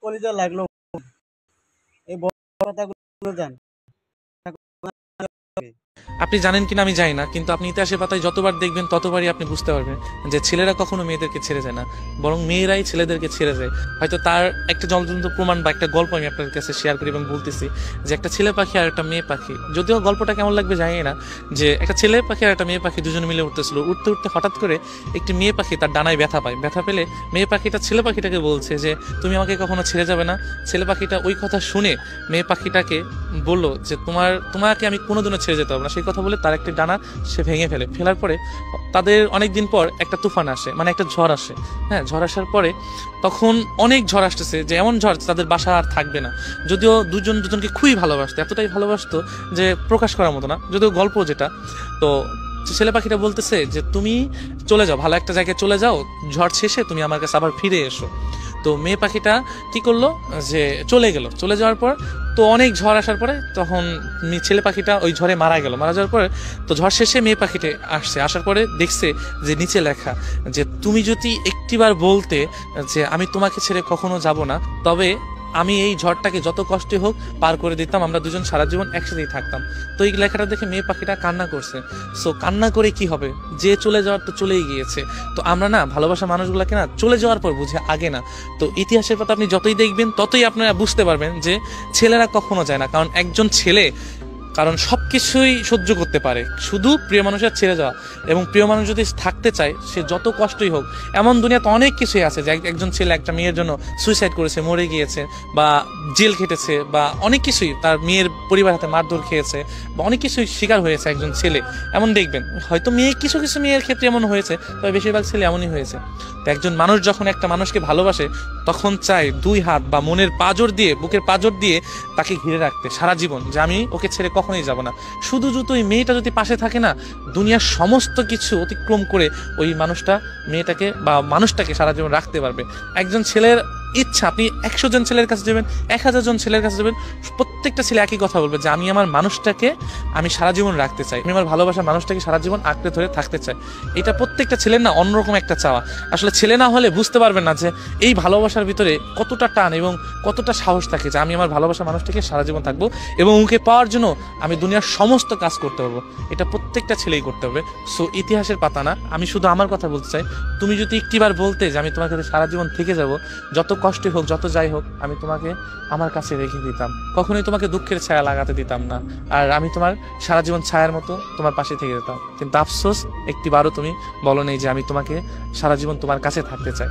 কলিজা লাগলো এই বড় কথাগুলো জান। আপনি জানেন কিনা আমি জানি না, কিন্তু আপনি ইতিহাসের পাতায় যতবার দেখবেন ততবারই আপনি বুঝতে পারবেন যে ছেলেরা কখনো মেয়েদেরকে ছেড়ে যায় না, বরং মেয়েরাই ছেলেদেরকে ছেড়ে যায়। হয়তো তার একটা জলজন্ত প্রমাণ বা একটা গল্প আমি আপনার কাছে শেয়ার করি এবং বলতেছি যে একটা ছেলে পাখি আর একটা মেয়ে পাখি, যদিও গল্পটা কেমন লাগবে জানি না, যে একটা ছেলে পাখি আর একটা মেয়ে পাখি দুজনে মিলে উঠতেছিল, উঠতে উঠতে হঠাৎ করে একটি মেয়ে পাখি তার ডানায় ব্যথা পায়। ব্যথা পেলে মেয়ে পাখিটা ছেলে পাখিটাকে বলছে যে তুমি আমাকে কখনো ছেড়ে যাবে না। ছেলে পাখিটা ওই কথা শুনে মেয়ে পাখিটাকে বললো যে তোমাকে আমি কোনোদিনও ছেড়ে যেতে হবে না। সেই কথা বলে তার একটি ডানা সে ভেঙে ফেলে। ফেলার পরে তাদের অনেকদিন পর একটা তুফান আসে, মানে একটা ঝড় আসে। হ্যাঁ, ঝড় আসার পরে তখন অনেক ঝড় আসতেছে, যে এমন ঝড় তাদের বাসা আর থাকবে না। যদিও দুজন দুজনকে খুবই ভালোবাসতো, এতটাই ভালোবাসতো যে প্রকাশ করার মতো না, যদিও গল্প যেটা। তো ছেলে পাখিটা বলতেছে যে তুমি চলে যাও, ভালো একটা জায়গায় চলে যাও, ঝড় শেষে তুমি আমার কাছে আবার ফিরে এসো। তো মেয়ে পাখিটা কি করলো, যে চলে গেল। চলে যাওয়ার পর তো অনেক ঝড় আসার পরে তখন ছেলে পাখিটা ওই ঝড়ে মারা গেল। মারা যাওয়ার পরে তো ঝড় শেষে মেয়ে পাখিটা আসছে, আসার পরে দেখছে যে নিচে লেখা যে তুমি যদি একটিবার বলতে যে আমি তোমাকে ছেড়ে কখনো যাব না, তবে আমি এই ঝড়টাকে যত কষ্টই হোক পার করে দিতাম, আমরা দুজন সারা জীবন একসাথেই থাকতাম। তো এই লেখাটা দেখে মেয়ে পাখিটা কান্না করছে। সো কান্না করে কি হবে, যে চলে যাওয়ার তো চলেই গিয়েছে। তো আমরা না ভালোবাসা মানুষগুলোকে না চলে যাওয়ার পর বুঝে, আগে না। তো ইতিহাসের পাতা আপনি যতই দেখবেন ততই আপনারা বুঝতে পারবেন যে ছেলেরা কখনো যায় না, কারণ একজন ছেলে কারণ সবকিছুই সহ্য করতে পারে, শুধু প্রিয় মানুষের ছেড়ে যাওয়া। এবং প্রিয় মানুষ যদি থাকতে চায়, সে যত কষ্টই হোক, এমন দুনিয়াতে অনেক কিছুই আছে যে একজন ছেলে একটা মেয়ের জন্য সুইসাইড করেছে, মরে গিয়েছে, বা জেল খেটেছে, বা অনেক কিছুই তার মেয়ের পরিবার হাতে মারধর খেয়েছে, বা অনেক কিছুই শিকার হয়েছে একজন ছেলে। এমন দেখবেন হয়তো কিছু কিছু মেয়ের ক্ষেত্রে এমন হয়েছে, তবে বেশিরভাগ ছেলে এমনই হয়েছে। তো একজন মানুষ যখন একটা মানুষকে ভালোবাসে, তখন চায় দুই হাত বা মনের পাঁজর দিয়ে, বুকের পাঁজর দিয়ে তাকে ঘিরে রাখতে সারা জীবন, যে আমি ওকে ছেড়ে কখনোই যাব না। শুধু ওই মেয়েটা যদি পাশে থাকে না, দুনিয়ার সমস্ত কিছু অতিক্রম করে ওই মানুষটা মেয়েটাকে বা মানুষটাকে সারা জীবন রাখতে পারবে। একজন ছেলের ইচ্ছা, আপনি 100 জন ছেলের কাছে যাবেন, 1000 জন ছেলের কাছে যাবেন, প্রত্যেকটা ছেলে একই কথা বলবে যে আমি আমার মানুষটাকে আমি সারা জীবন রাখতে চাই, আমি আমার ভালোবাসার মানুষটাকে সারা জীবন আঁকড়ে ধরে থাকতে চাই। এটা প্রত্যেকটা ছেলের না অন্যরকম একটা চাওয়া। আসলে ছেলে না হলে বুঝতে পারবেন না যে এই ভালোবাসার ভিতরে কতটা টান এবং কতটা সাহস থাকে, যে আমি আমার ভালোবাসার মানুষটাকে সারা জীবন থাকবো এবং ওকে পাওয়ার জন্য আমি দুনিয়ার সমস্ত কাজ করতে পারবো। এটা প্রত্যেকটা ছেলেই করতে হবে। সো ইতিহাসের পাতা না, আমি শুধু আমার কথা বলতে চাই। তুমি যদি একটিবার বলতে যে আমি তোমার কাছে সারা জীবন থেকে যাব, যত কষ্টই হোক, যত যাই হোক, আমি তোমাকে আমার কাছে রেখে দিতাম, কখনোই তোমাকে দুঃখের ছায়া লাগাতে দিতাম না, আর আমি তোমার সারা জীবন ছায়ার মতো তোমার পাশে থেকে যেতাম। কিন্তু আফসোস, একটিবারও তুমি বলো নেই যে আমি তোমাকে সারা জীবন তোমার কাছে থাকতে চাই।